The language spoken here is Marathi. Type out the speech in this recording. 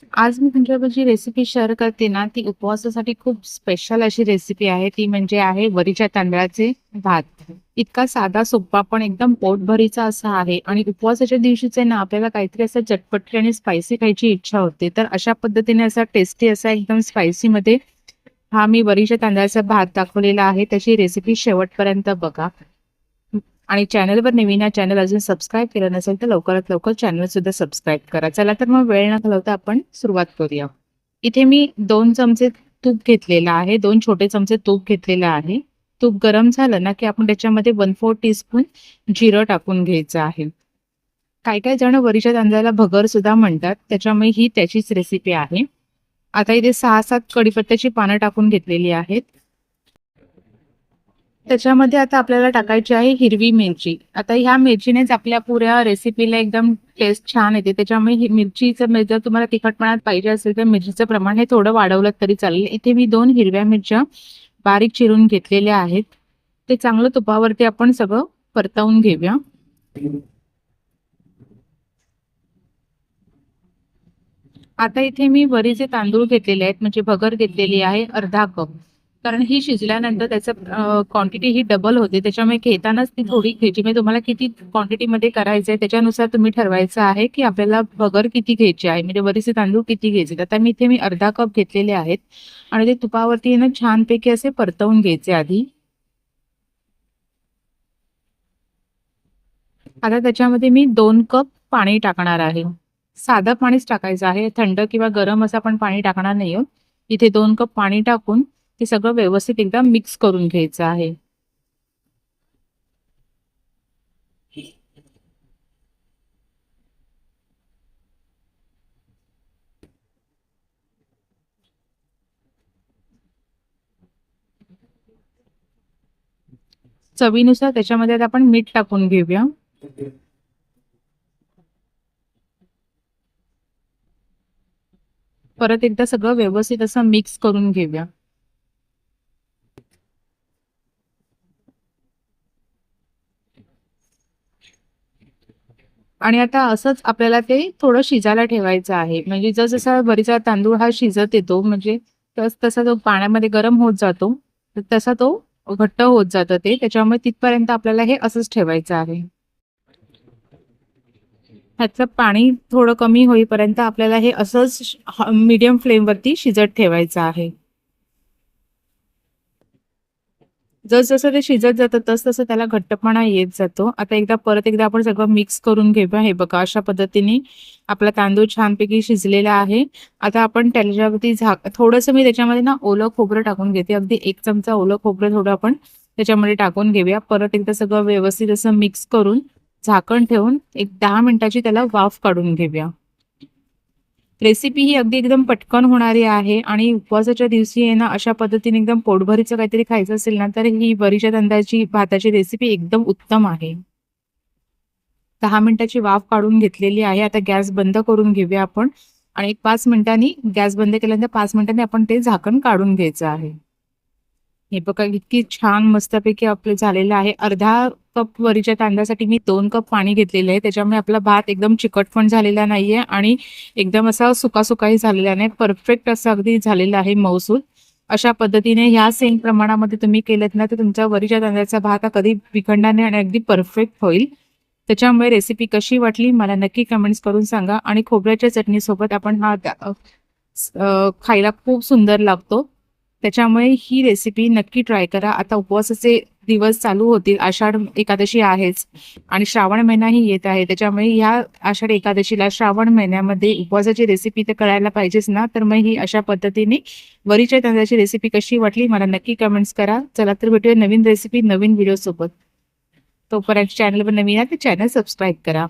आज मी तुमच्याबरोबर जी रेसिपी शेअर करते ना, ती उपवासासाठी खूप स्पेशल अशी रेसिपी आहे. ती म्हणजे आहे वरीच्या तांदळाचे भात. इतका साधा, सोप्पा पण एकदम पोटभरीचा असा आहे आणि उपवासाच्या दिवशीचे ना आपल्याला काहीतरी असं चटपटी आणि स्पायसी खायची इच्छा होते. तर अशा पद्धतीने असा टेस्टी असा एकदम स्पायसीमध्ये हा मी वरीच्या तांदळाचा भात दाखवलेला आहे. त्याची रेसिपी शेवटपर्यंत बघा. आणि चॅनलवर नवीन आहे, चॅनल अजून सबस्क्राईब केलं नसेल तर लवकरात लवकर चॅनल सुद्धा सबस्क्राईब करा. चला तर मग वेळ न घालवता आपण सुरुवात करूया. इथे मी 2 चमचे तूप घेतलेलं आहे. 2 छोटे चमचे तूप घेतलेलं आहे. तूप गरम झालं ना, की आपण त्याच्यामध्ये 1/4 टीस्पून जिरं टाकून घ्यायचं आहे. काही-काही जण वरीच्या तांदळाला भगर सुद्धा म्हणतात. त्याच्यामुळे ही त्याचीच रेसिपी आहे. आता इथे 6-7 कढीपत्त्याची पानं टाकून घेतलेली आहेत. त्याच्यामध्ये आता आपल्याला टाकायची आहे हिरवी मिरची. आता ह्या मिरचीनेच आपल्या पुऱ्या रेसिपीला एकदम टेस्ट छान येते. त्याच्यामुळे ही मिरचीचं जर तुम्हाला तिखटपणात पाहिजे असेल तर मिरचीचं प्रमाण हे थोडं वाढवलं तरी चालेल. इथे मी 2 हिरव्या मिरच्या बारीक चिरून घेतलेल्या आहेत. ते चांगलं तुपावरती आपण सगळं परतवून घेऊया. आता इथे मी वरीचे तांदूळ घेतलेले आहेत, म्हणजे भगर घेतलेली आहे अर्धा कप. कारण ही शिजल्यानंतर त्याचं क्वांटिटी ही डबल होते. त्याच्यामुळे घेतानाच ती थोडी घ्यायची. म्हणजे तुम्हाला किती क्वांटिटीमध्ये करायचं आहे त्याच्यानुसार तुम्ही ठरवायचं आहे, की आपल्याला भगर किती घ्यायची आहे, म्हणजे वरीचे तांदूळ किती घ्यायचे. आता मी इथे अर्धा कप घेतलेले आहेत आणि ते तुपावरती ना छानपैकी असे परतवून घ्यायचे आधी. आता त्याच्यामध्ये मी 2 कप पाणी टाकणार आहे. साधं पाणीच टाकायचं आहे. थंड किंवा गरम असं आपण पाणी टाकणार नाही आहोत. इथे 2 कप पाणी टाकून ते सगळं व्यवस्थित एकदा मिक्स करून घ्यायचं आहे. चवीनुसार त्याच्यामध्ये आता आपण मीठ टाकून घेऊया. परत एकदा सगळं व्यवस्थित असं मिक्स करून घेऊया. आणि आता असंच आपल्याला ते थोडं शिजायला ठेवायचं आहे. म्हणजे जसं वरीचा तांदूळ हा शिजत येतो, म्हणजे तसा तो पाण्यामध्ये गरम होत जातो, तर तसा तो घट्ट होत जातं ते. त्याच्यामुळे तिथपर्यंत आपल्याला हे असंच ठेवायचं आहे. ह्याचं पाणी थोडं कमी होईपर्यंत आपल्याला हे असंच मीडियम फ्लेमवरती शिजत ठेवायचं आहे. जसं ते शिजत जातं तसं त्याला घट्टपणा येत जातो. आता परत एकदा आपण सगळं मिक्स करून घेऊया. हे बघा अशा पद्धतीने आपला तांदूळ छानपैकी शिजलेला आहे. आता आपण त्याच्यावरती थोडंसं मी त्याच्यामध्ये ना ओलं खोबरं टाकून घेते. अगदी 1 चमचा ओलं खोबरं थोडं आपण त्याच्यामध्ये टाकून घेऊया. परत एकदा सगळं व्यवस्थित असं मिक्स करून झाकण ठेवून एक 10 मिनिटाची त्याला वाफ काढून घेऊया. रेसिपी ही अगदी एकदम पटकन होणारी आहे आणि उपवासाच्या दिवशी आहे ना अशा पद्धतीने एकदम पोटभरीचं काहीतरी खायचं असेल ना तर ही वरीच्या तांदळाची भाताची रेसिपी एकदम उत्तम आहे. 10 मिनिटाची वाफ काढून घेतलेली आहे. आता गॅस बंद करून घेऊया आपण आणि एक 5 मिनिटांनी गॅस बंद केल्यानंतर 5 मिनिटांनी आपण ते झाकण काढून घ्यायचं आहे. हे बघा इतकी छान मस्तपैकी आपलं झालेलं आहे. अर्धा कप वरीच्या तांदळासाठी मी 2 कप पाणी घेतलेलं आहे. त्याच्यामुळे आपला भात एकदम चिकट पण झालेला नाहीये आणि एकदम असा सुका-सुकाही झालेला नाही. परफेक्ट असं अगदी झालेलं आहे मऊसूत. अशा पद्धतीने ह्या सेम प्रमाणामध्ये तुम्ही केलत ना, तर तुमचा वरीच्या तांदळाचा भात हा कधी विखंडणार नाही आणि अगदी परफेक्ट होईल. त्याच्यामुळे रेसिपी कशी वाटली मला नक्की कमेंट्स करून सांगा आणि खोबऱ्याच्या चटणीसोबत आपण खायला खूप सुंदर लागतो. त्याच्यामुळे ही रेसिपी नक्की ट्राय करा. आता उपवासाचे दिवस चालू होतील. आषाढ एकादशी आहेच आणि श्रावण महिनाही येत आहे. त्याच्यामुळे ह्या आषाढ एकादशीला श्रावण महिन्यामध्ये उपवासाची रेसिपी तर करायला पाहिजेच ना. तर मग ही अशा पद्धतीने वरीच्या तांदळाची रेसिपी कशी वाटली मला नक्की कमेंट्स करा. चला तर भेटूया नवीन रेसिपी नवीन व्हिडिओ सोबत. तोपर्यंत चॅनलवर नवीन आहे तर चॅनल सबस्क्राईब करा.